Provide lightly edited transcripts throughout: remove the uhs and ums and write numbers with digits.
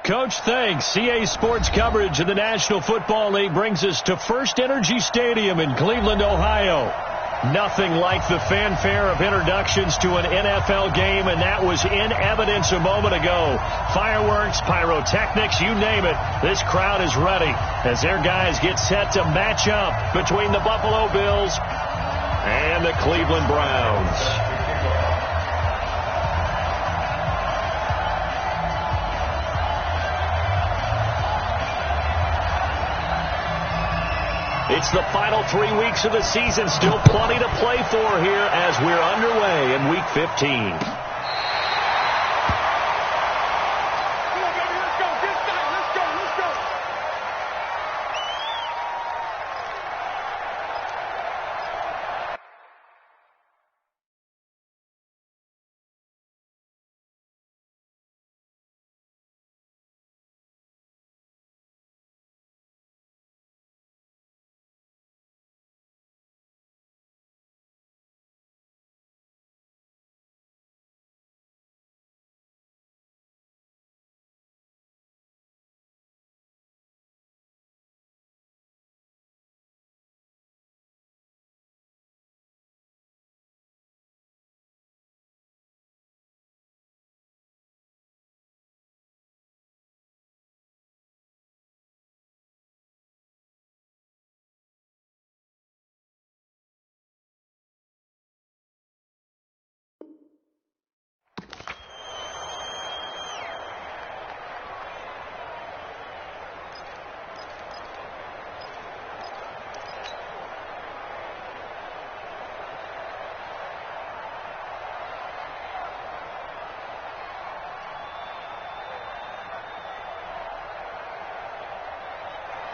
Coach, thanks. CA Sports coverage of the National Football League brings us to First Energy Stadium in Cleveland, Ohio. Nothing like the fanfare of introductions to an NFL game, and that was in evidence a moment ago. Fireworks, pyrotechnics, you name it. This crowd is ready as their guys get set to match up between the Buffalo Bills and the Cleveland Browns. It's the final 3 weeks of the season. Still plenty to play for here as we're underway in Week 15.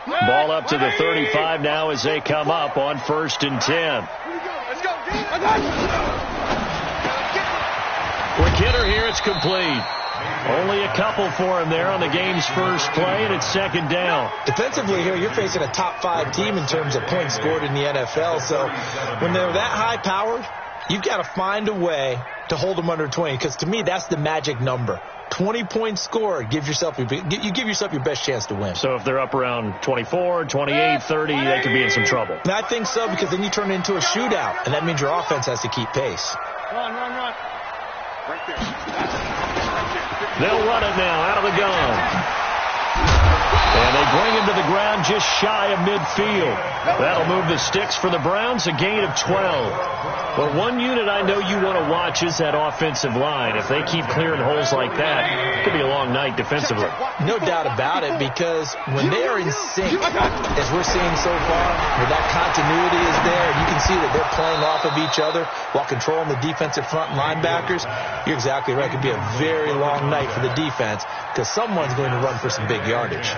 Ball up to the 35 now as they come up on 1st and 10. Quick hitter here, it's complete. Only a couple for him there on the game's first play, and it's 2nd down. Defensively here, you're facing a top 5 team in terms of points scored in the NFL, so when they're that high-powered, you've got to find a way to hold them under 20, because to me, that's the magic number. 20 points scored, you give yourself your best chance to win. So if they're up around 24, 28, 30, they could be in some trouble. And I think so, because then you turn it into a shootout, and that means your offense has to keep pace. Run. Right there. They'll run it now out of the gun. And they bring him to the ground just shy of midfield. That'll move the sticks for the Browns, a gain of 12. But one unit I know you want to watch is that offensive line. If they keep clearing holes like that, it could be a long night defensively. No doubt about it, because when they are in sync, as we're seeing so far, where that continuity is there, you can see that they're playing off of each other while controlling the defensive front linebackers. You're exactly right. It could be a very long night for the defense, because someone's going to run for some big yardage.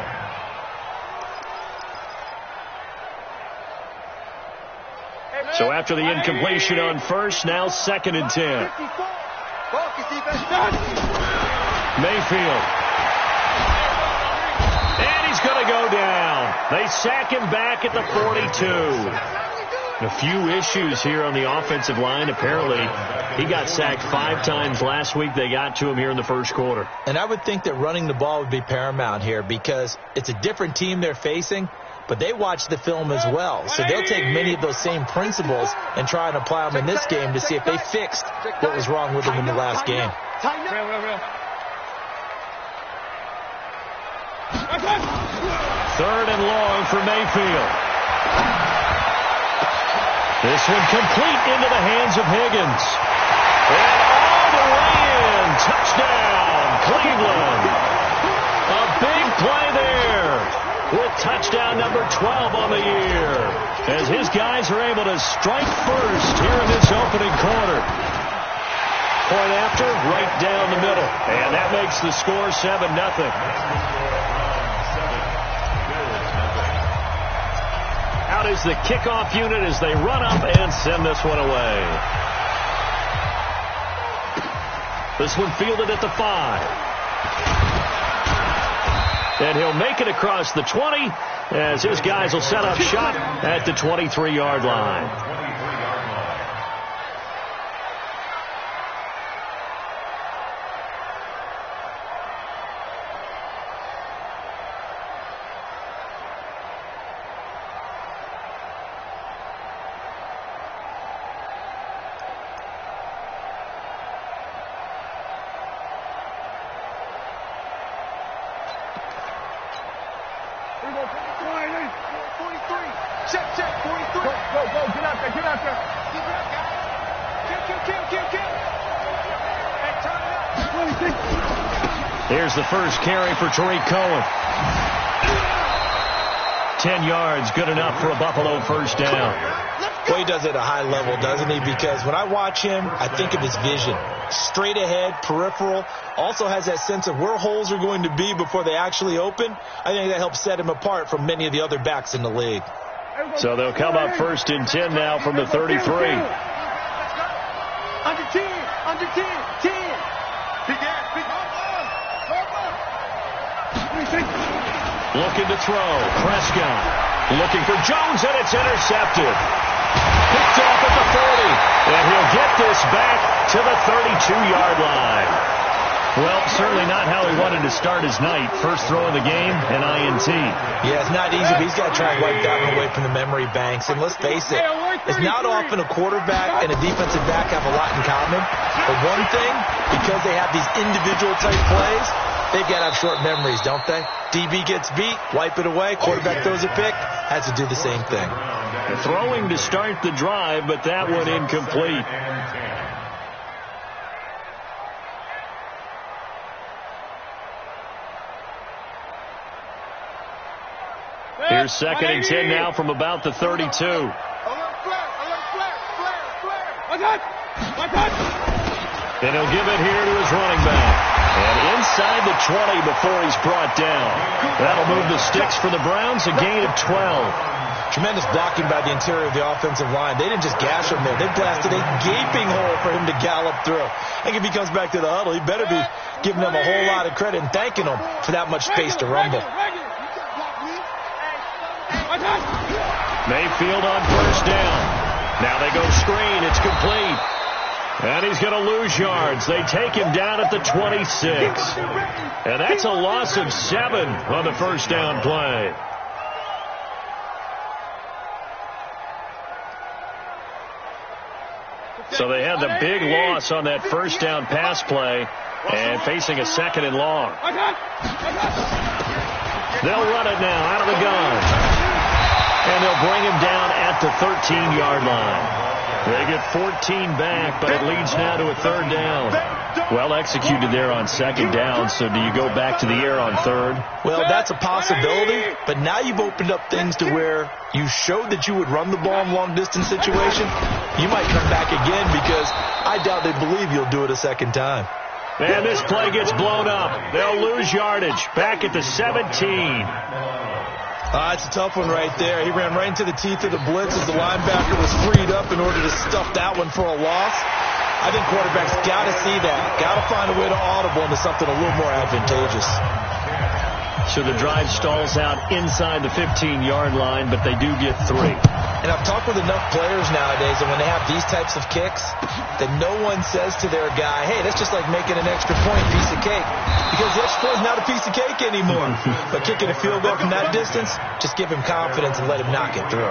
So after the incompletion on 1st, now 2nd and 10. Mayfield. And he's going to go down. They sack him back at the 42. A few issues here on the offensive line. Apparently, he got sacked 5 times last week. They got to him here in the first quarter. And I would think that running the ball would be paramount here, because it's a different team they're facing, but they watch the film as well. So they'll take many of those same principles and try and apply them in this game to see if they fixed what was wrong with them in the last game. 3rd and long for Mayfield. This one complete into the hands of Higgins. And all the way in. Touchdown, Cleveland. A big play there, with touchdown number 12 on the year, as his guys are able to strike first here in this opening quarter. Point after, right down the middle. And that makes the score 7-0. Out is the kickoff unit as they run up and send this one away. This one fielded at the 5. And he'll make it across the 20 as his guys will set up shop at the 23-yard line. Here's the first carry for Tariq Cohen. 10 yards, good enough for a Buffalo first down. Well, he does it at a high level, doesn't he? Because when I watch him, I think of his vision. Straight ahead, peripheral. Also has that sense of where holes are going to be before they actually open. I think that helps set him apart from many of the other backs in the league. So they'll come up first and 10 now from the 33. Under 10, under 10, 10. Big ass, big Looking to throw. Prescott looking for Jones, and it's intercepted. Picked off at the 40, and he'll get this back to the 32-yard line. Well, certainly not how he wanted to start his night. First throw of the game, an INT. Yeah, it's not easy, but he's got to try and wipe that one away from the memory banks. And let's face it, it's not often a quarterback and a defensive back have a lot in common. But one thing, because they have these individual type plays, they've got to have short memories, don't they? DB gets beat, wipe it away, quarterback throws a pick, has to do the same thing. Throwing to start the drive, but that one incomplete. Here's second and 10 now from about the 32. And he'll give it here to his running back. And inside the 20 before he's brought down. That'll move the sticks for the Browns, a gain of 12. Tremendous blocking by the interior of the offensive line. They didn't just gash him there. They blasted a gaping hole for him to gallop through. I think if he comes back to the huddle, he better be giving them a whole lot of credit and thanking them for that much space to rumble. Mayfield on first down. Now they go screen. It's complete. And he's going to lose yards. They take him down at the 26. And that's a loss of 7 on the first down play. So they had the big loss on that first down pass play and facing a second and long. They'll run it now out of the gun. And they'll bring him down at the 13-yard line. They get 14 back, but it leads now to a third down. Well executed there on second down, so do you go back to the air on third? Well, that's a possibility, but now you've opened up things to where you showed that you would run the ball in long-distance situation. You might come back again because I doubt they believe you'll do it a second time. And this play gets blown up. They'll lose yardage back at the 17. It's a tough one right there. He ran right into the teeth of the blitz as the linebacker was freed up in order to stuff that one for a loss. I think quarterbacks got to see that. Got to find a way to audible into something a little more advantageous. So the drive stalls out inside the 15-yard line, but they do get 3. And I've talked with enough players nowadays, and when they have these types of kicks, that no one says to their guy, hey, that's just like making an extra point, piece of cake. Because the extra point is not a piece of cake anymore. But kicking a field goal from that distance, just give him confidence and let him knock it through.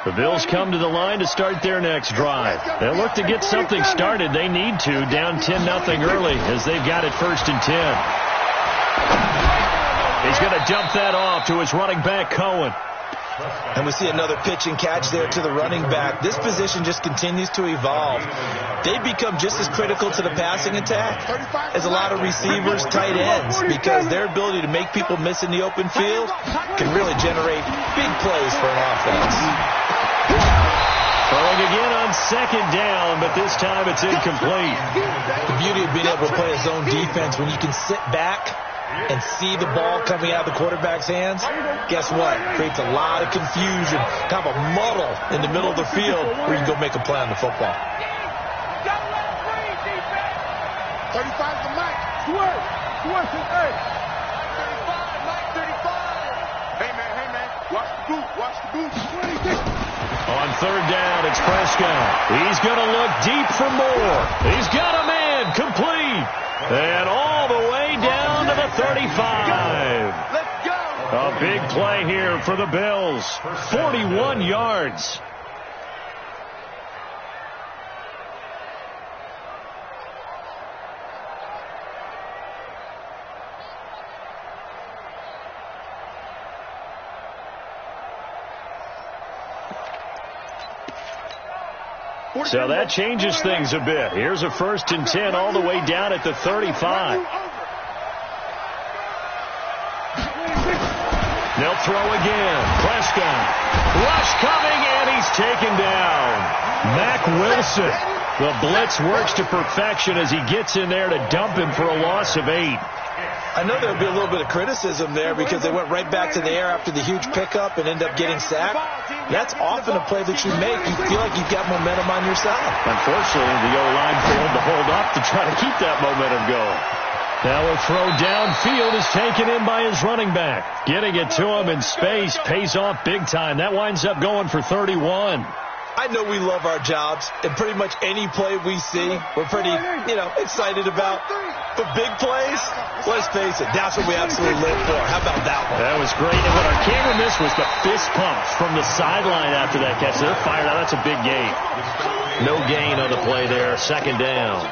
The Bills come to the line to start their next drive. They'll look to get something started. They need to, down 10-0 early as they've got it first and 10. He's going to dump that off to his running back, Cohen. And we see another pitch and catch there to the running back. This position just continues to evolve. They become just as critical to the passing attack as a lot of receivers, tight ends, because their ability to make people miss in the open field can really generate big plays for an offense. Throwing again on second down, but this time it's incomplete. The beauty of being able to play a zone defense when you can sit back and see the ball coming out of the quarterback's hands, guess what? Creates a lot of confusion, kind of a muddle in the middle of the field where you can go make a play on the football. 35 to Mike. Swerve, hey. 35, Mike, 35. Hey, man. Watch the boot. On third down, it's Prescott. He's going to look deep for more. He's got a man, complete. And all the way down to the 35. Let's go. A big play here for the Bills. 41 yards. So that changes things a bit. Here's a 1st and 10 all the way down at the 35. They'll throw again. Prescott. Rush coming, and he's taken down. Mack Wilson. The blitz works to perfection as he gets in there to dump him for a loss of 8. I know there'll be a little bit of criticism there because they went right back to the air after the huge pickup and end up getting sacked. That's often a play that you make. You feel like you've got momentum on your side. Unfortunately, the O-line failed to hold up to try to keep that momentum going. Now a throw downfield is taken in by his running back. Getting it to him in space pays off big time. That winds up going for 31. I know we love our jobs, and pretty much any play we see, we're pretty, excited about. But big plays, let's face it, that's what we absolutely live for. How about that one? That was great. And what our camera missed was the fist pumps from the sideline after that catch. They're fired out. That's a big gain. No gain on the play there. 2nd down.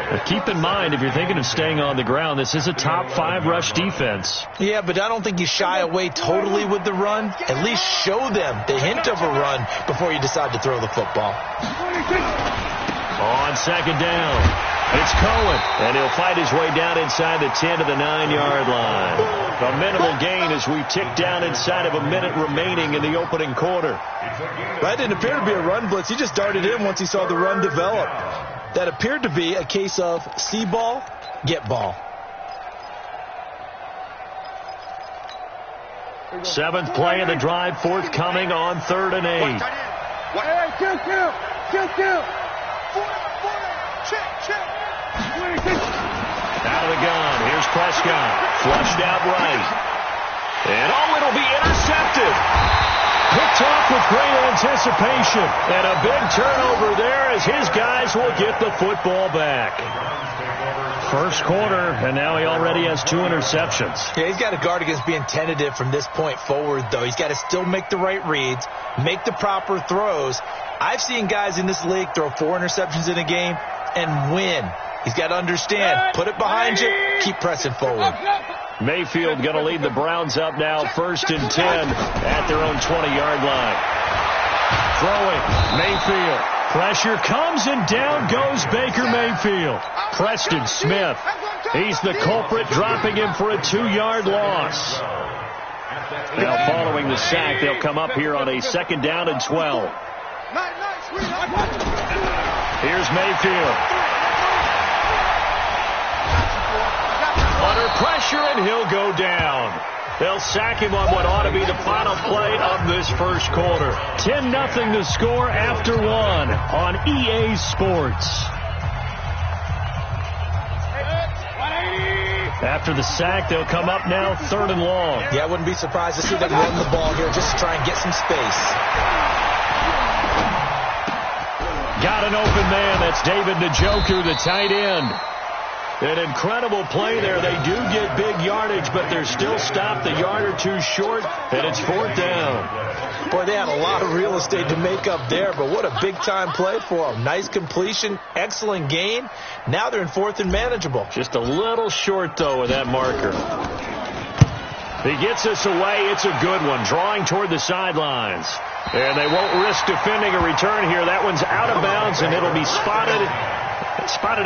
But keep in mind, if you're thinking of staying on the ground, this is a top 5 rush defense. Yeah, but I don't think you shy away totally with the run. At least show them the hint of a run before you decide to throw the football. On 2nd down, it's Cohen, and he'll fight his way down inside the 10 to the 9-yard line. A minimal gain as we tick down inside of a minute remaining in the opening quarter. That didn't appear to be a run blitz. He just darted in once he saw the run develop. That appeared to be a case of see ball, get ball. 7th play of the drive, forthcoming on 3rd and 8. Hey, kill. Check. Out of the gun. Here's Prescott. Flushed out right. And it'll be intercepted. Picked off with great anticipation. And a big turnover there as his guys will get the football back. 1st quarter, and now he already has 2 interceptions. Yeah, he's got to guard against being tentative from this point forward, though. He's got to still make the right reads, make the proper throws. I've seen guys in this league throw 4 interceptions in a game and win. He's got to understand, put it behind you, keep pressing forward. Mayfield going to lead the Browns up now, 1st and 10 at their own 20-yard line. Throwing, Mayfield. Pressure comes, and down goes Baker Mayfield. Preston Smith, he's the culprit, dropping him for a 2-yard loss. Now following the sack, they'll come up here on a 2nd down and 12. Here's Mayfield. Under pressure, and he'll go down. They'll sack him on what ought to be the final play of this 1st quarter. 10-0 to score after 1 on EA Sports. After the sack, they'll come up now 3rd and long. Yeah, I wouldn't be surprised to see them run the ball here just to try and get some space. Got an open man. That's David Njoku, the tight end. An incredible play there. They do get big yardage, but they're still stopped a yard or 2 short, and it's 4th down. Boy, they had a lot of real estate to make up there, but what a big-time play for them. Nice completion, excellent gain. Now they're in 4th and manageable. Just a little short, though, with that marker. He gets us away. It's a good one, drawing toward the sidelines. And they won't risk defending a return here. That one's out of bounds, and it'll be spotted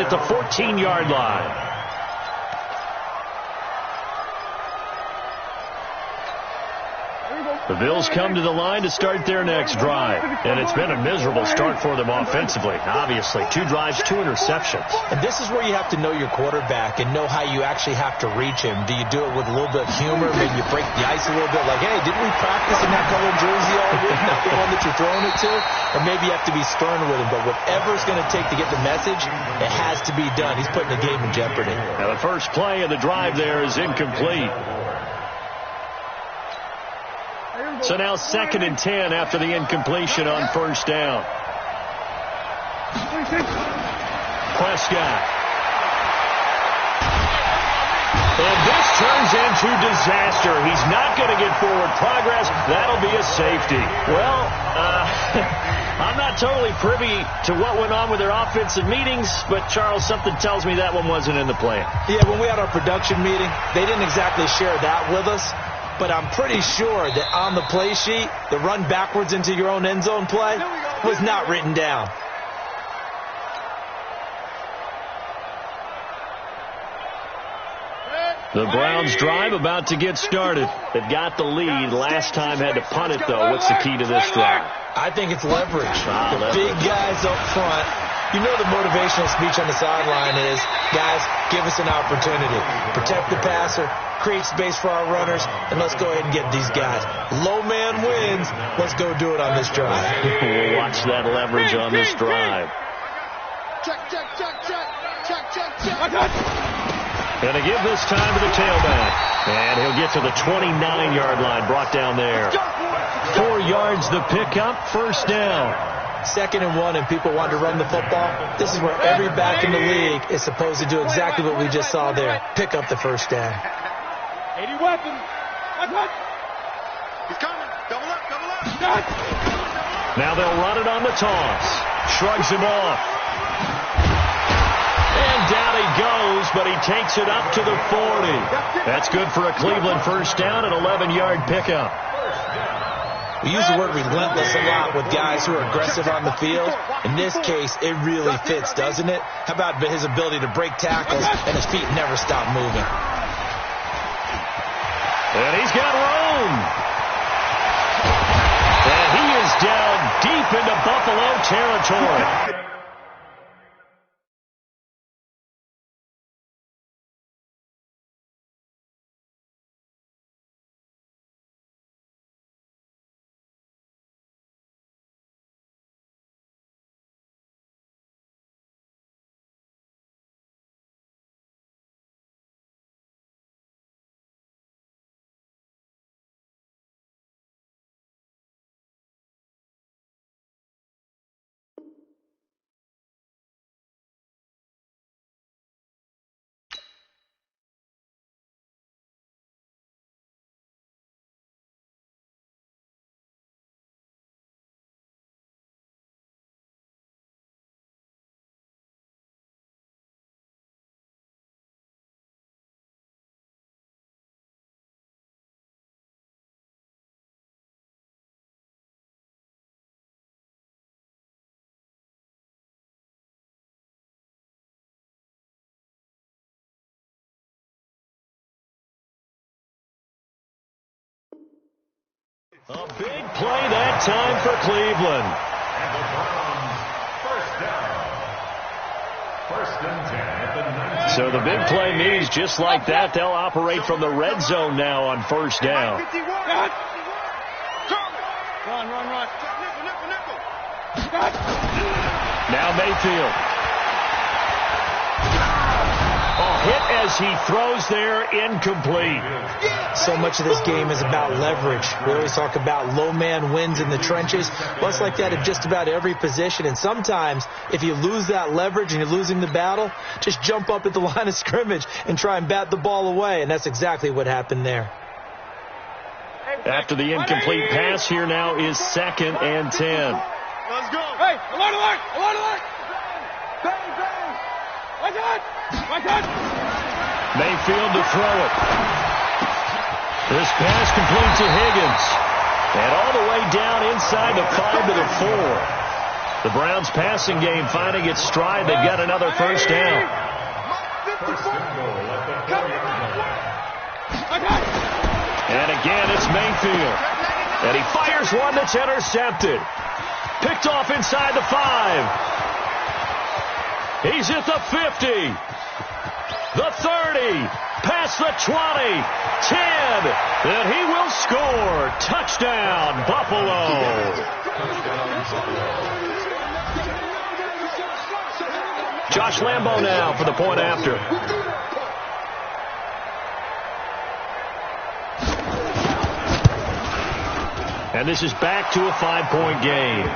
at the 14-yard line. The Bills come to the line to start their next drive. And it's been a miserable start for them offensively. Obviously, 2 drives, 2 interceptions. And this is where you have to know your quarterback and know how you actually have to reach him. Do you do it with a little bit of humor? Maybe you break the ice a little bit like, hey, didn't we practice in that colored jersey all week? Not the one that you're throwing it to? Or maybe you have to be stern with him. But whatever it's going to take to get the message, it has to be done. He's putting the game in jeopardy. Now, the first play of the drive there is incomplete. So now 2nd and 10 after the incompletion on 1st down. Prescott. And this turns into disaster. He's not going to get forward progress. That'll be a safety. Well, I'm not totally privy to what went on with their offensive meetings, but, Charles, something tells me that one wasn't in the plan. Yeah, when we had our production meeting, they didn't exactly share that with us. But I'm pretty sure that on the play sheet, the run backwards into your own end zone play, was not written down. The Browns drive about to get started. They've got the lead. Last time had to punt it, though. What's the key to this drive? I think it's leverage. The big guys up front. You know the motivational speech on the sideline is, guys, give us an opportunity. Protect the passer, create space for our runners, and let's go ahead and get these guys. Low man wins. Let's go do it on this drive. We'll watch that leverage on this drive. Check. Going to give this time to the tailback. And he'll get to the 29-yard line, brought down there. 4 yards the pickup, first down. 2nd and 1, and people want to run the football. This is where every back in the league is supposed to do exactly what we just saw there. Pick up the first down. 80 weapons. He's coming. Double up. Now they'll run it on the toss. Shrugs him off. And down he goes, but he takes it up to the 40. That's good for a Cleveland first down, an 11-yard pickup. We use the word relentless a lot with guys who are aggressive on the field. In this case, it really fits, doesn't it? How about his ability to break tackles and his feet never stop moving? And he's got room. And he is down deep into Buffalo territory. A big play that time for Cleveland. And the Browns, first and 10 at the 19. So the big play means just like that, they'll operate from the red zone now on first down. Run. Now Mayfield. Hit as he throws there, incomplete. So much of this game is about leverage. We always talk about low man wins in the trenches. Well, it's like that at just about every position. And sometimes, if you lose that leverage and you're losing the battle, just jump up at the line of scrimmage and try and bat the ball away. And that's exactly what happened there. After the incomplete pass, here now is 2nd and 10. Let's go. Hey, alert. Mayfield to throw it. This pass complete to Higgins. And all the way down inside the 5 to the 4. The Browns passing game finding its stride. They've got another first down. And again, it's Mayfield. And he fires one that's intercepted. Picked off inside the 5. He's at the 50. The 30. Past the 20. 10. And he will score. Touchdown, Buffalo. Josh Lambo now for the point after. And this is back to a 5-point game.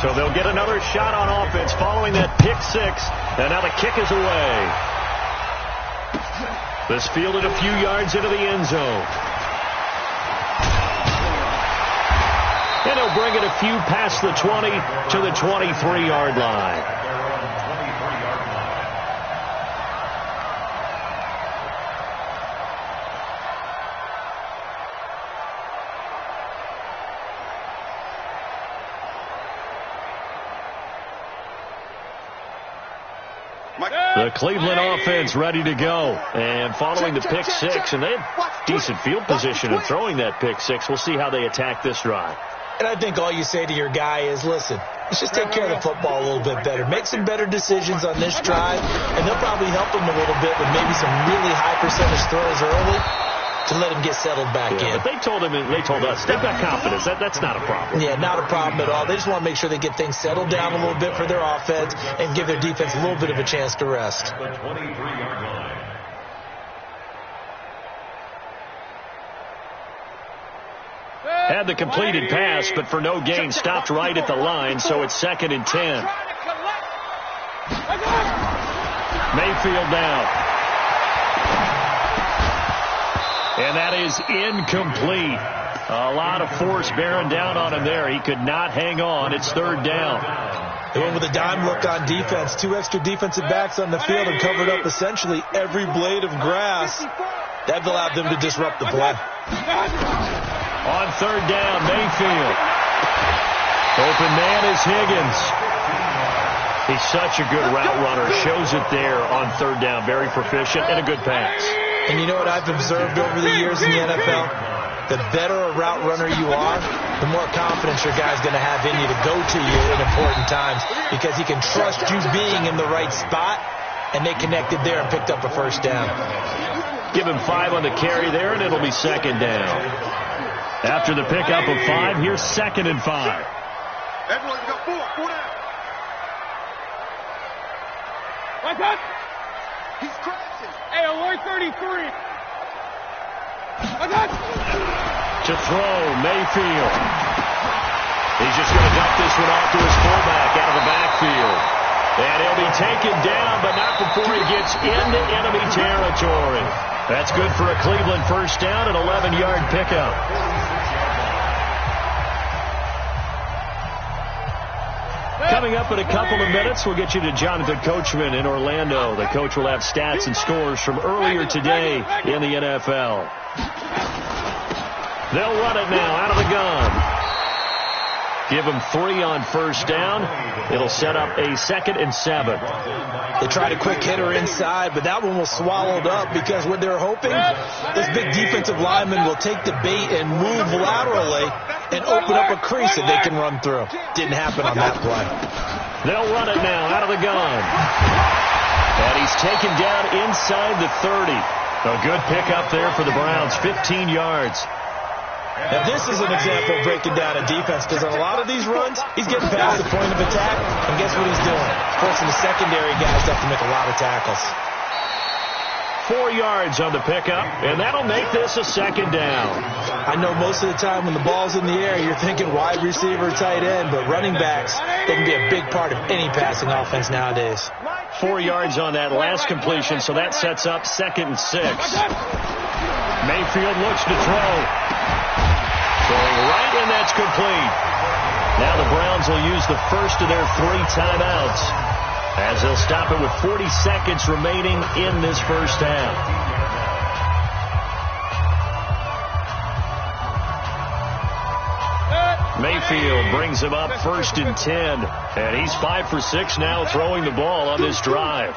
So they'll get another shot on offense following that pick 6. And now the kick is away. This fielded a few yards into the end zone. And he'll bring it a few past the 20 to the 23-yard line. The Cleveland offense ready to go. And following the pick six, and they have decent field position in throwing that pick six. We'll see how they attack this drive. And I think all you say to your guy is, listen, let's just take care of the football a little bit better. Make some better decisions on this drive, and they'll probably help him a little bit with maybe some really high percentage throws early to let him get settled back in. But they told us, they've got confidence. That's not a problem. Yeah, not a problem at all. They just want to make sure they get things settled down a little bit for their offense and give their defense a little bit of a chance to rest. The 23-yard line. Had the completed pass, but for no gain, stopped right at the line, so it's 2nd and 10. Mayfield down. And that is incomplete. A lot of force bearing down on him there. He could not hang on. It's 3rd down. They went with a dime look on defense. 2 extra defensive backs on the field and covered up essentially every blade of grass. That allowed them to disrupt the play. On 3rd down, Mayfield. Open man is Higgins. He's such a good route runner. Shows it there on 3rd down. Very proficient and a good pass. And you know what I've observed over the years in the NFL? The better a route runner you are, the more confidence your guy's going to have in you to go to you in important times because he can trust you being in the right spot, and they connected there and picked up a 1st down. Give him 5 on the carry there, and it'll be 2nd down. After the pickup of 5, here's 2nd and 5. Everyone's got 4 down. What's up? He's crashing. Hey, alert 33. What's up? To throw, Mayfield. He's just going to dump this one off to his fullback out of the backfield. And he'll be taken down, but not before he gets into enemy territory. That's good for a Cleveland 1st down, an 11-yard pickup. Coming up in a couple of minutes, we'll get you to Jonathan Coachman in Orlando. The coach will have stats and scores from earlier today in the NFL. They'll run it now out of the gun. Give him 3 on 1st down. It'll set up a 2nd and 7. They tried a quick hitter inside, but that one was swallowed up because what they're hoping, this big defensive lineman will take the bait and move laterally and open up a crease that they can run through. Didn't happen on that play. They'll run it now out of the gun. And he's taken down inside the 30. A good pickup there for the Browns, 15 yards. Now, this is an example of breaking down a defense because on a lot of these runs, he's getting past the point of attack, and guess what he's doing? Forcing the secondary guys to have to make a lot of tackles. 4 yards on the pickup, and that'll make this a 2nd down. I know most of the time when the ball's in the air, you're thinking wide receiver, tight end, but running backs, they can be a big part of any passing offense nowadays. 4 yards on that last completion, so that sets up 2nd and 6. Mayfield looks to throw. Throwing right, and that's complete. Now the Browns will use the first of their 3 timeouts as they'll stop it with 40 seconds remaining in this 1st half. Mayfield brings him up 1st and 10, and he's 5 for 6 now throwing the ball on this drive.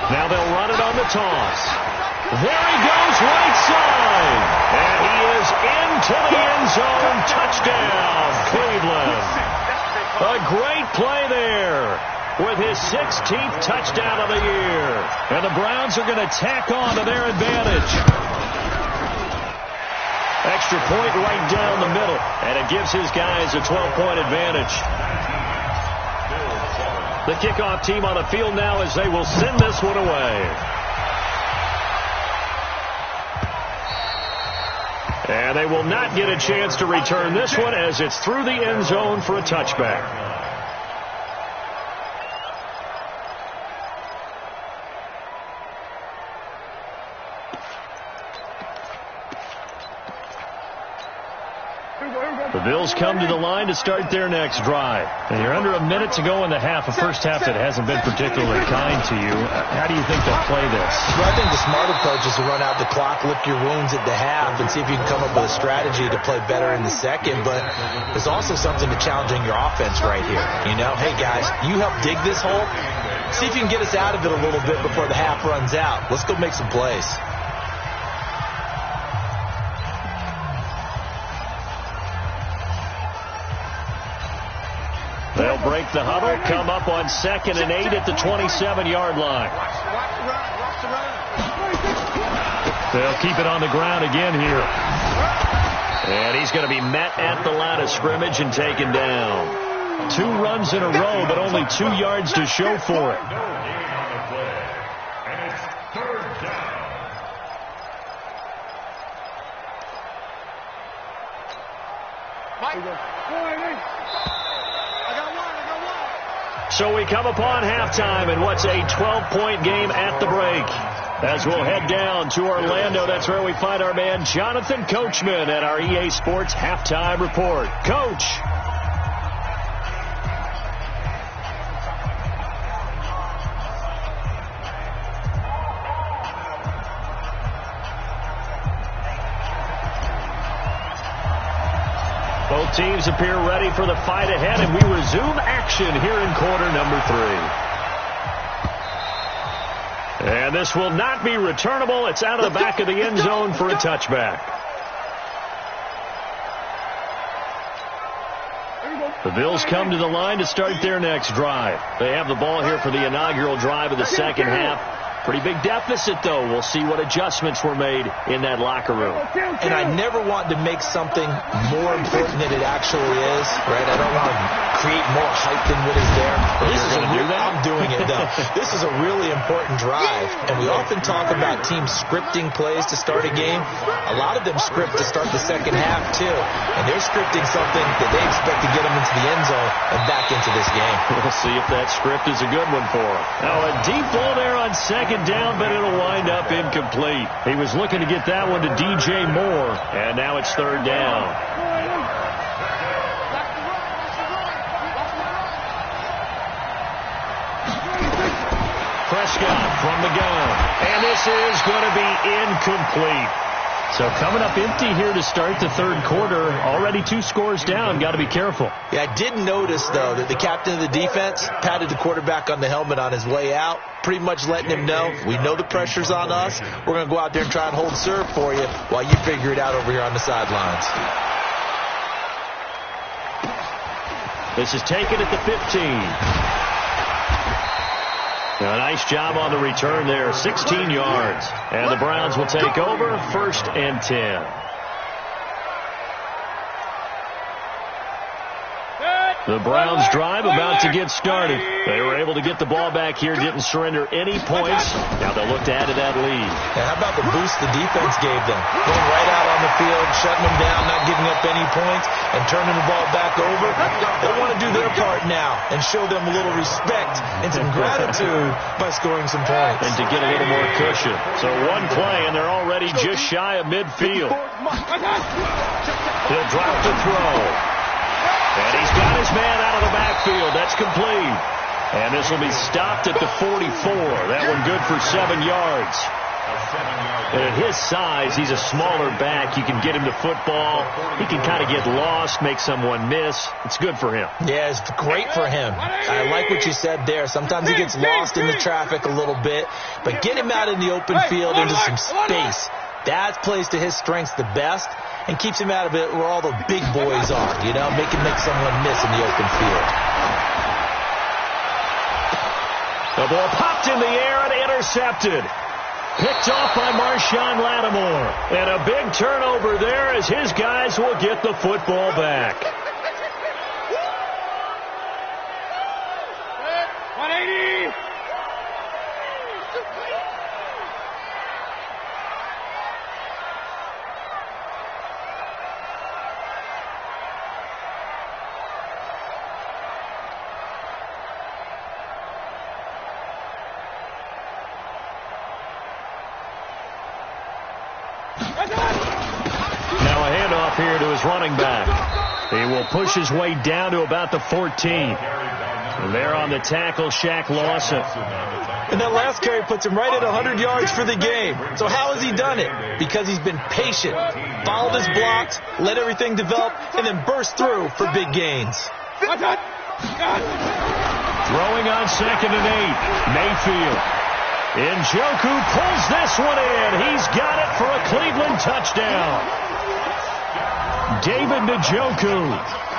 Now they'll run it on the toss. There he goes, right side. And he is into the end zone. Touchdown, Cleveland. A great play there with his 16th touchdown of the year. And the Browns are going to tack on to their advantage. Extra point right down the middle. And it gives his guys a 12-point advantage. The kickoff team on the field now as they will send this one away. And they will not get a chance to return this one as it's through the end zone for a touchback. Here we go. The Bills come to the line to start their next drive. And you're under a minute to go in the half, a first half that hasn't been particularly kind to you. How do you think they'll play this? Well, I think the smart approach is to run out the clock, lick your wounds at the half, and see if you can come up with a strategy to play better in the second. But there's also something to challenging your offense right here. You know, hey, guys, you help dig this hole. See if you can get us out of it a little bit before the half runs out. Let's go make some plays. They'll break the huddle, come up on 2nd and 8 at the 27-yard line. They'll keep it on the ground again here. And he's going to be met at the line of scrimmage and taken down. 2 runs in a row, but only 2 yards to show for it. And it's 3rd down. So we come upon halftime in what's a 12-point game at the break. As we'll head down to Orlando, that's where we find our man Jonathan Coachman at our EA Sports Halftime Report. Coach. Both teams appear ready for the fight ahead, and we resume action here in quarter number 3. And this will not be returnable. It's out of the back of the end zone for a touchback. The Bills come to the line to start their next drive. They have the ball here for the inaugural drive of the second half. Pretty big deficit, though. We'll see what adjustments were made in that locker room. And I never want to make something more important than it actually is, right? I don't want to create more hype than what is there. This is I'm doing it, though. This is a really important drive, and we often talk about teams scripting plays to start a game. A lot of them script to start the second half, too, and they're scripting something that they expect to get them into the end zone and back into this game. We'll see if that script is a good one for them. Now, a deep ball there on second down, but it'll wind up incomplete. He was looking to get that one to DJ Moore, and now it's 3rd down. Prescott from the gun, and this is going to be incomplete. So coming up empty here to start the 3rd quarter. Already 2 scores down. Got to be careful. Yeah, I did notice, though, that the captain of the defense patted the quarterback on the helmet on his way out, pretty much letting him know, we know the pressure's on us. We're going to go out there and try and hold serve for you while you figure it out over here on the sidelines. This is taken at the 15. A nice job on the return there, 16 yards. And the Browns will take over, 1st and 10. The Browns drive about to get started. They were able to get the ball back here, didn't surrender any points. Now they'll look to add to that lead. And how about the boost the defense gave them? Going right out on the field, shutting them down, not giving up any points, and turning the ball back over. They want to do their part now and show them a little respect and some gratitude by scoring some points. And to get a little more cushion. So one play, and they're already just shy of midfield. He'll drop the throw. And he's got his man out of the backfield. That's complete. And this will be stopped at the 44. That one good for 7 yards. And at his size, he's a smaller back. You can get him to football. He can kind of get lost, make someone miss. It's good for him. Yeah, it's great for him. I like what you said there. Sometimes he gets lost in the traffic a little bit. But get him out in the open field into some space. That plays to his strengths the best and keeps him out of it where all the big boys are, you know, make someone miss in the open field. The ball popped in the air and intercepted. Picked off by Marshawn Lattimore. And a big turnover there as his guys will get the football back. 180. Now a handoff here to his running back. He will push his way down to about the 14. And there on the tackle, Shaq Lawson. And that last carry puts him right at 100 yards for the game. So how has he done it? Because he's been patient, followed his blocks, let everything develop, and then burst through for big gains. Throwing on 2nd and 8. Mayfield. Njoku pulls this one in. He's got it for a Cleveland touchdown. David Njoku,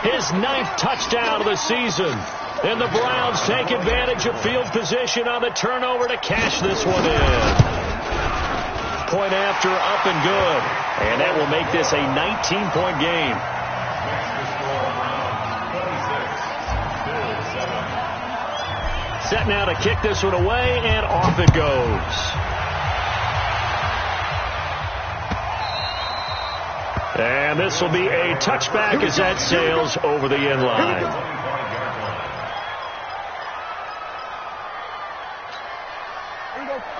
his 9th touchdown of the season. And the Browns take advantage of field position on the turnover to cash this one in. Point after, up and good. And that will make this a 19-point game. Set now to kick this one away, and off it goes. And this will be a touchback as that sails over the end line.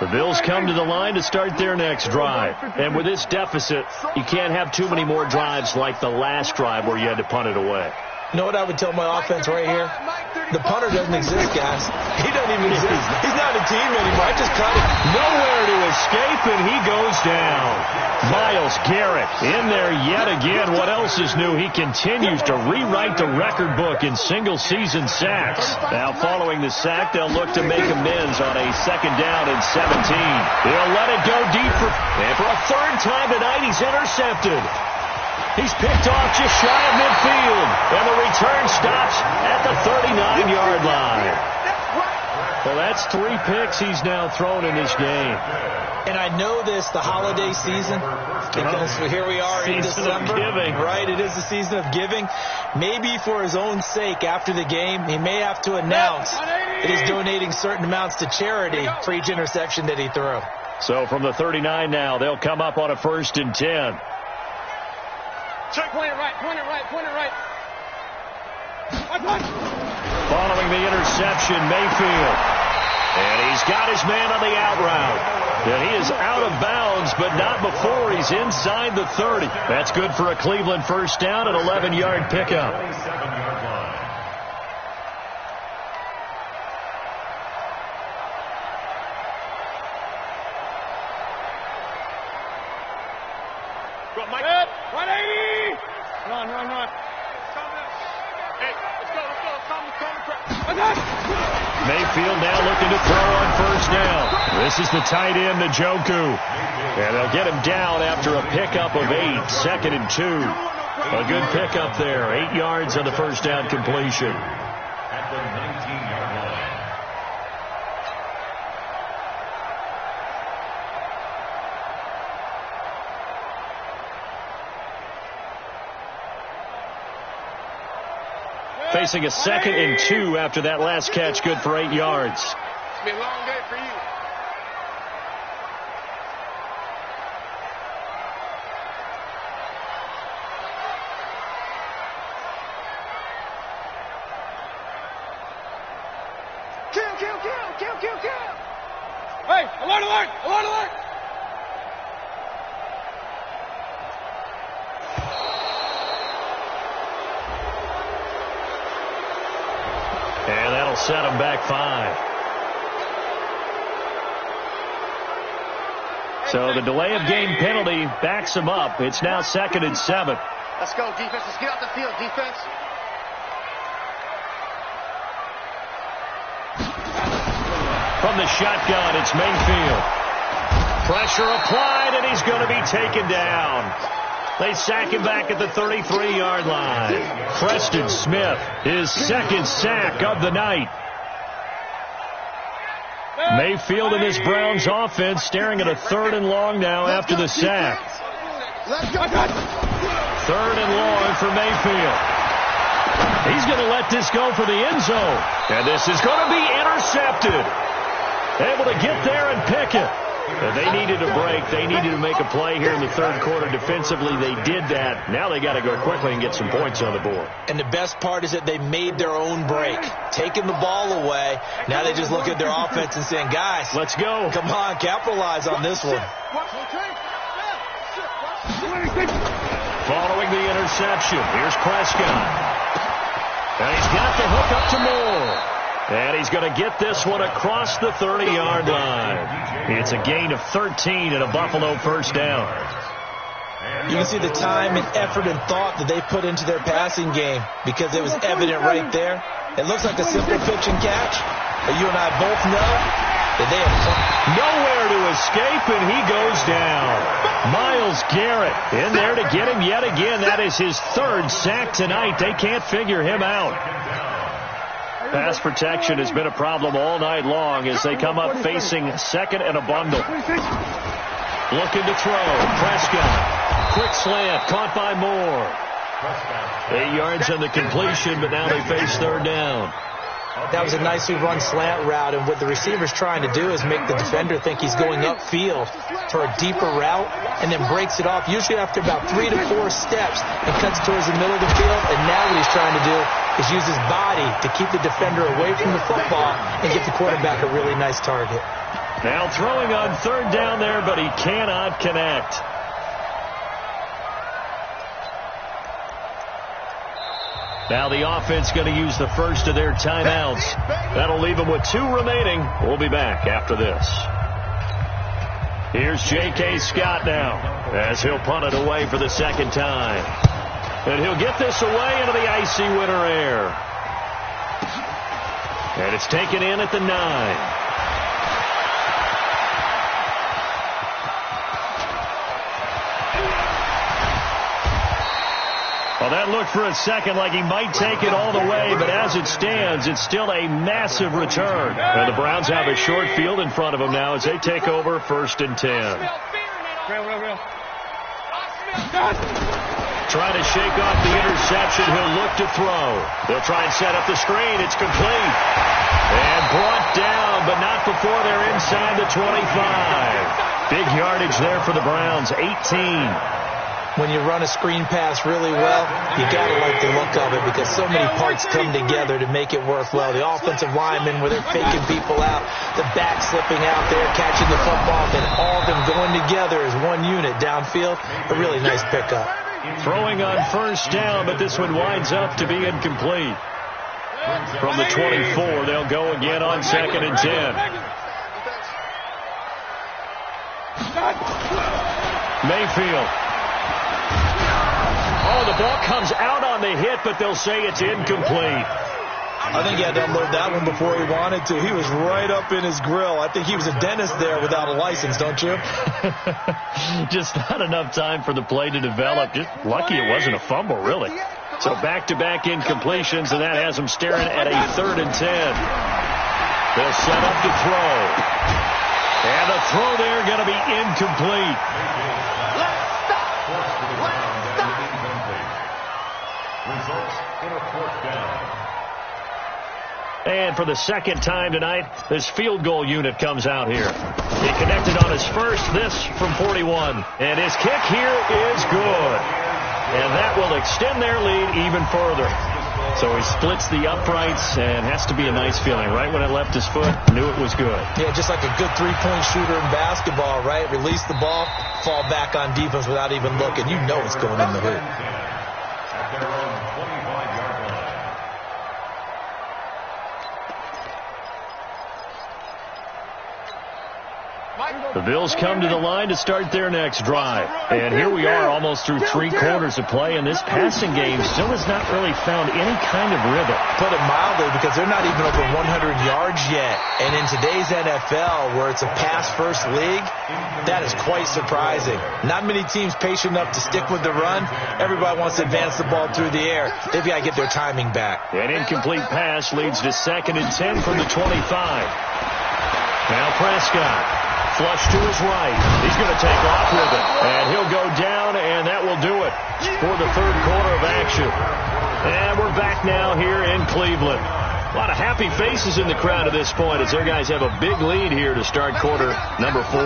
The Bills come to the line to start their next drive. And with this deficit, you can't have too many more drives like the last drive where you had to punt it away. You know what I would tell my offense right here? The punter doesn't exist, guys. He doesn't even exist. He's not a team anymore. I just cut it. Nowhere to escape, and he goes down. Myles Garrett in there yet again. What else is new? He continues to rewrite the record book in single-season sacks. Now, following the sack, they'll look to make amends on a 2nd down and 17. He'll let it go deep and for a 3rd time tonight, he's intercepted. He's picked off just shy of midfield, and the return stops at the 39-yard line. Well, that's 3 picks he's now thrown in this game. And I know this, the holiday season, because here we are in December. Right, it is the season of giving. Maybe for his own sake after the game, he may have to announce that he's donating certain amounts to charity for each interception that he threw. So from the 39 now, they'll come up on a 1st and 10. Point it right. Following the interception, Mayfield. And he's got his man on the out route. And he is out of bounds, but not before he's inside the 30. That's good for a Cleveland 1st down and 11-yard pickup. Good. 180. Run. Hey, let's go. Mayfield now looking to throw on 1st down. This is the tight end, Njoku. And they'll get him down after a pickup of 8, 2nd and 2. A good pickup there, 8 yards on the 1st down completion. At the 19-yard line. Facing a 2nd and 2 after that last catch, good for 8 yards. It's been a long day for you. Kill. Hey, alert. And that'll set him back 5. So the delay of game penalty backs him up. It's now 2nd and 7. Let's go, defense. Let's get off the field, defense. From the shotgun, it's Mayfield. Pressure applied, and he's going to be taken down. They sack him back at the 33-yard line. Preston Smith, his 2nd sack of the night. Mayfield and his Browns offense staring at a 3rd and long now after the sack. 3rd and long for Mayfield. He's going to let this go for the end zone. And this is going to be intercepted. Able to get there and pick it. And they needed a break. They needed to make a play here in the 3rd quarter defensively. They did that. Now they got to go quickly and get some points on the board. And the best part is that they made their own break, taking the ball away. Now they just look at their offense and saying, guys, let's go. Come on, capitalize on this one. Following the interception. Here's Prescott. And he's got the hook up to Moore. And he's going to get this one across the 30-yard line. It's a gain of 13 and a Buffalo first down. You can see the time and effort and thought that they put into their passing game because it was evident right there. It looks like a simple pitch and catch, but you and I both know that they have nowhere to escape, and he goes down. Myles Garrett in there to get him yet again. That is his third sack tonight. They can't figure him out. Pass protection has been a problem all night long as they come up facing second and a bundle. Looking to throw. Prescott. Quick slant. Caught by Moore. 8 yards on the completion, but now they face third down. That was a nicely run slant route, and what the receiver's trying to do is make the defender think he's going upfield for a deeper route and then breaks it off, usually after about 3 to 4 steps, and cuts towards the middle of the field. And now what he's trying to do is use his body to keep the defender away from the football and get the quarterback a really nice target. Now throwing on third down there, but he cannot connect. Now the offense going to use the first of their timeouts. That'll leave them with 2 remaining. We'll be back after this. Here's J.K. Scott now as he'll punt it away for the second time. And he'll get this away into the icy winter air. And it's taken in at the 9. Well, that looked for a second like he might take it all the way, but as it stands, it's still a massive return. And the Browns have a short field in front of them now as they take over 1st and 10. Trying to shake off the interception. He'll look to throw. They'll try and set up the screen. It's complete. And brought down, but not before they're inside the 25. Big yardage there for the Browns, 18. When you run a screen pass really well, you got to like the look of it because so many parts come together to make it work well. The offensive linemen, where they're faking people out, the back slipping out there, catching the football, and all of them going together as one unit downfield. A really nice pickup. Throwing on first down, but this one winds up to be incomplete. From the 24, they'll go again on 2nd and 10. Mayfield. Oh, the ball comes out on the hit, but they'll say it's incomplete. I think he had to unload that one before he wanted to. He was right up in his grill. I think he was a dentist there without a license, don't you? Just not enough time for the play to develop. Just lucky it wasn't a fumble, really. So back-to-back incompletions, and that has them staring at a 3rd and 10. They'll set up to throw. And the throw there going to be incomplete. And for the second time tonight, this field goal unit comes out here. He connected on his first, this from 41. And his kick here is good. And that will extend their lead even further. So he splits the uprights, and has to be a nice feeling. Right when it left his foot, knew it was good. Yeah, just like a good three-point shooter in basketball, right? Release the ball, fall back on defense without even looking. You know it's going in the hoop. The Bills come to the line to start their next drive. And here we are almost through 3 quarters of play, and this passing game still has not really found any kind of rhythm. Put it mildly, because they're not even over 100 yards yet. And in today's NFL, where it's a pass-first league, that is quite surprising. Not many teams patient enough to stick with the run. Everybody wants to advance the ball through the air. They've got to get their timing back. An incomplete pass leads to 2nd and 10 from the 25. Now Prescott. Flush to his right. He's going to take off with it. And he'll go down, and that will do it for the 3rd quarter of action. And we're back now here in Cleveland. A lot of happy faces in the crowd at this point as their guys have a big lead here to start quarter number 4.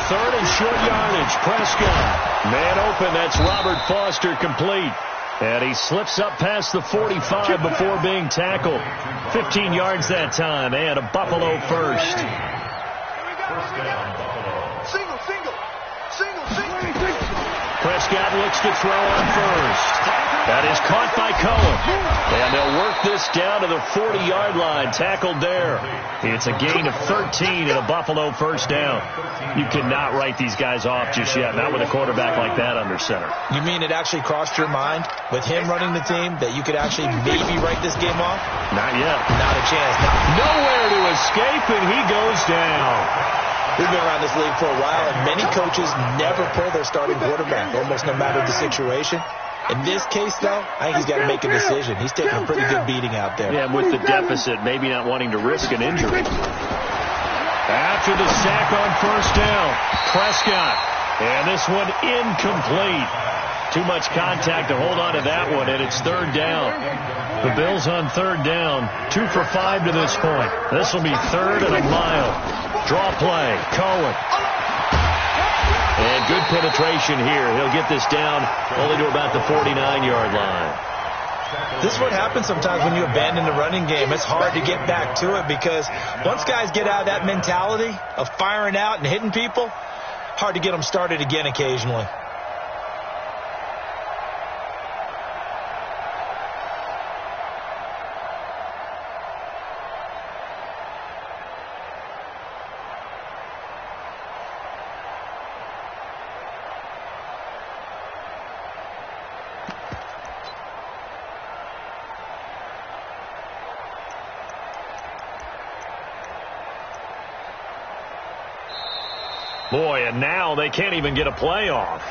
3rd and short yardage. Prescott. Man open. That's Robert Foster complete. And he slips up past the 45 before being tackled. 15 yards that time, and a Buffalo first. Single. Prescott looks to throw on first. That is caught by Cohen. And they'll work this down to the 40-yard line. Tackled there. It's a gain of 13 and a Buffalo first down. You cannot write these guys off just yet, not with a quarterback like that under center. You mean it actually crossed your mind with him running the team that you could actually maybe write this game off? Not yet. Not a chance. Nowhere to escape, and he goes down. We've been around this league for a while, and many coaches never pull their starting quarterback, almost no matter the situation. In this case, though, I think he's got to make a decision. He's taking a pretty good beating out there. Yeah, and with the deficit, maybe not wanting to risk an injury. After the sack on first down, Prescott. And this one incomplete. Too much contact to hold on to that one, and it's third down. The Bills on third down, 2 for 5 to this point. This will be third and a mile. Draw play, Cohen. And good penetration here. He'll get this down only to about the 49-yard line. This is what happens sometimes when you abandon the running game. It's hard to get back to it because once guys get out of that mentality of firing out and hitting people, hard to get them started again occasionally. Boy, and now they can't even get a play off.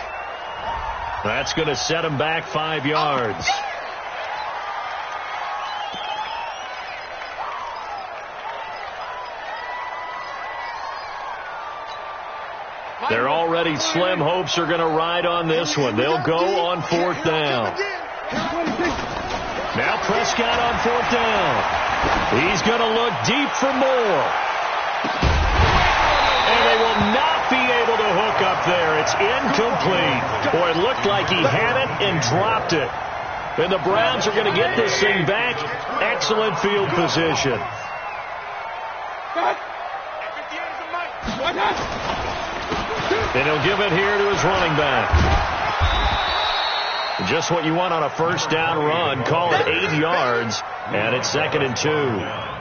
That's going to set them back 5 yards. Their already slim hopes are going to ride on this one. They'll go on fourth down. Now Prescott on fourth down. He's going to look deep for more. And they will not be able to hook up there. It's incomplete. Boy, it looked like he had it and dropped it. And the Browns are going to get this thing back. Excellent field position. And he'll give it here to his running back. Just what you want on a first down run. Call it 8 yards. And it's 2nd and 2.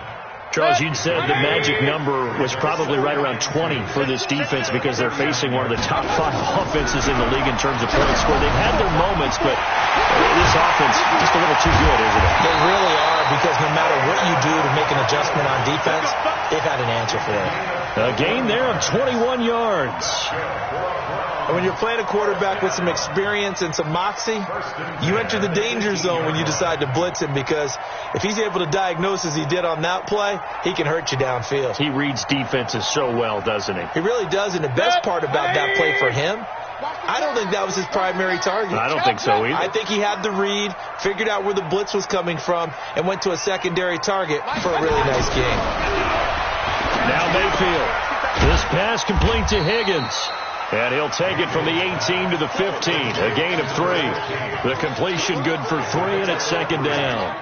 Charles, you'd said the magic number was probably right around 20 for this defense because they're facing one of the top 5 offenses in the league in terms of points scored. They've had their moments, but this offense just a little too good, isn't it? They really are, because no matter what you do to make an adjustment on defense, they've had an answer for it. A gain there of 21 yards. And when you're playing a quarterback with some experience and some moxie, you enter the danger zone when you decide to blitz him, because if he's able to diagnose as he did on that play, he can hurt you downfield. He reads defenses so well, doesn't he? He really does, and the best part about that play for him, I don't think that was his primary target. I don't think so either. I think he had the read, figured out where the blitz was coming from, and went to a secondary target for a really nice game. Now Mayfield. This pass complete to Higgins. And he'll take it from the 18 to the 15. A gain of 3. The completion good for 3, and it's 2nd down.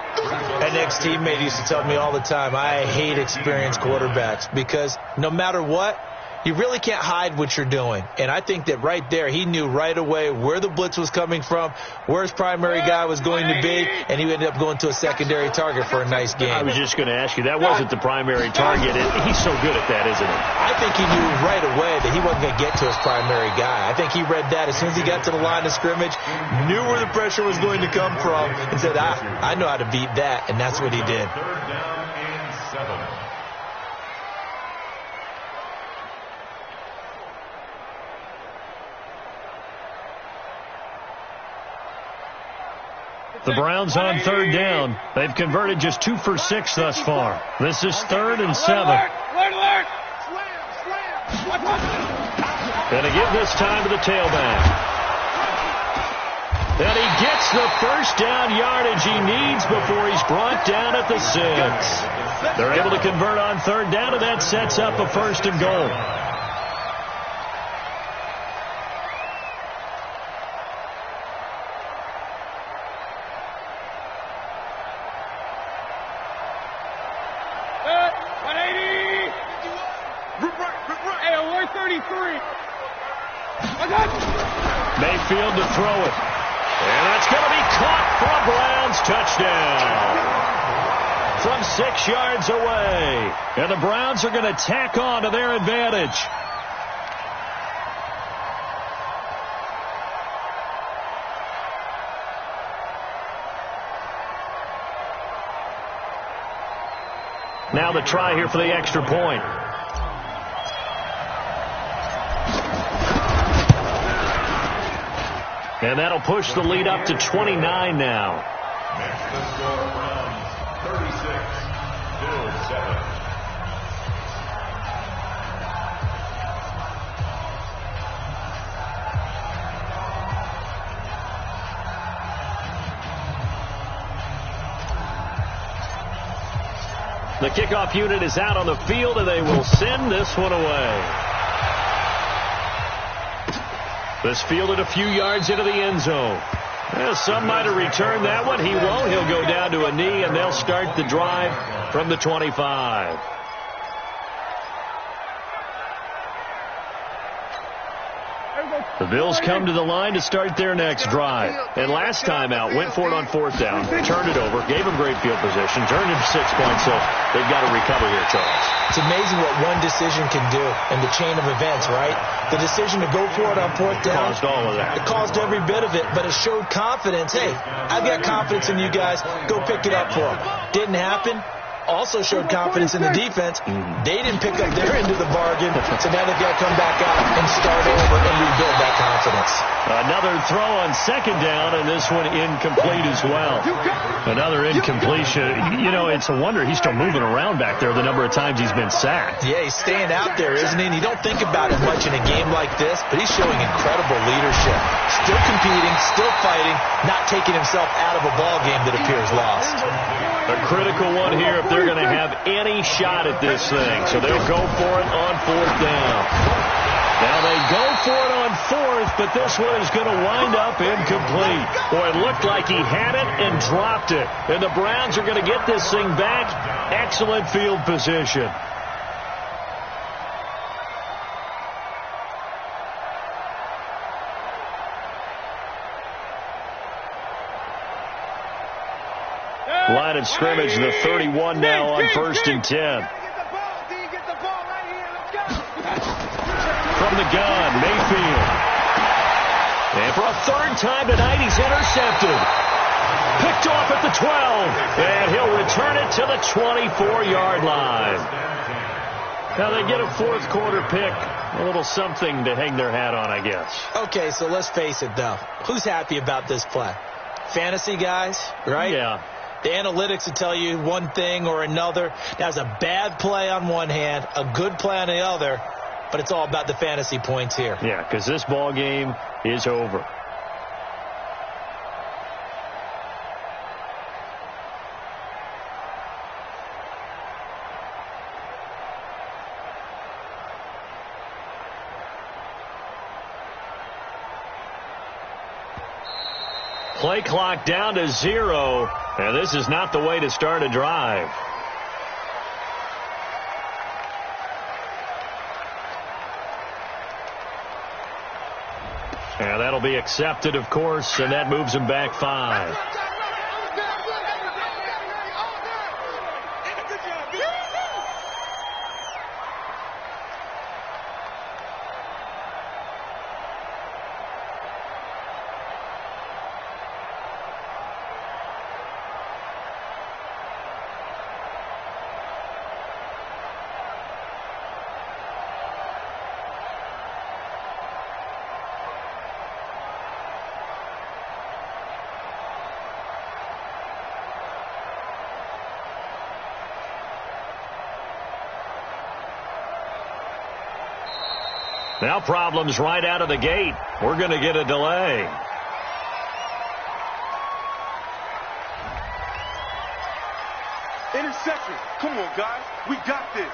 An ex-teammate used to tell me all the time, I hate experienced quarterbacks, because no matter what, you really can't hide what you're doing. And I think that right there, he knew right away where the blitz was coming from, where his primary guy was going to be, and he ended up going to a secondary target for a nice game. I was just going to ask you, that wasn't the primary target. He's so good at that, isn't he? I think he knew right away that he wasn't going to get to his primary guy. I think he read that as soon as he got to the line of scrimmage, knew where the pressure was going to come from, and said, I know how to beat that, and that's what he did. 3rd down and 7. The Browns on 3rd down. They've converted just 2 for 6 thus far. This is 3rd and 7. Gonna give this time to the tailback. And he gets the first down yardage he needs before he's brought down at the 6. They're able to convert on 3rd down, and that sets up a 1st and goal. Mayfield to throw it. And that's going to be caught for a Browns touchdown. From 6 yards away. And the Browns are going to tack on to their advantage. Now the try here for the extra point. And that'll push the lead up to 29 now. Next to score, Browns 36, Bills 7. The kickoff unit is out on the field, and they will send this one away. This fielded a few yards into the end zone. Well, some might have returned that one. He won't. He'll go down to a knee, and they'll start the drive from the 25. The Bills come to the line to start their next drive. And last time out, went for it on 4th down, turned it over, gave him great field position, turned him 6 points, so they've got to recover here, Charles. It's amazing what one decision can do in the chain of events, right? The decision to go for it on 4th down. Caused all of that. It caused every bit of it, but it showed confidence. Hey, I've got confidence in you guys. Go pick it up for them. Didn't happen. Also showed confidence in the defense. They didn't pick up their end of the bargain, so now they've got to come back out and start over and rebuild that confidence. Another throw on 2nd down, and this one incomplete as well. Another incompletion. You know, it's a wonder he's still moving around back there the number of times he's been sacked. Yeah, he's staying out there, isn't he? And you don't think about it much in a game like this, but he's showing incredible leadership. Still competing, still fighting, not taking himself out of a ball game that appears lost. A critical one here if they're going to have any shot at this thing. So they'll go for it on 4th down. Now they go for it on 4th, but this one is going to wind up incomplete. Boy, it looked like he had it and dropped it. And the Browns are going to get this thing back. Excellent field position. Line of scrimmage, the 31 now on 1st and 10. From the gun, Mayfield. And for a 3rd time tonight, he's intercepted. Picked off at the 12. And he'll return it to the 24-yard line. Now they get a 4th quarter pick. A little something to hang their hat on, I guess. Okay, so let's face it, though. Who's happy about this play? Fantasy guys, right? Yeah. The analytics will tell you one thing or another. That's a bad play on one hand, a good play on the other, but it's all about the fantasy points here. Yeah, because this ball game is over. Play clock down to 0, and this is not the way to start a drive. And that'll be accepted, of course, and that moves him back 5. Now problems right out of the gate. We're going to get a delay. Interception. Come on, guys. We got this.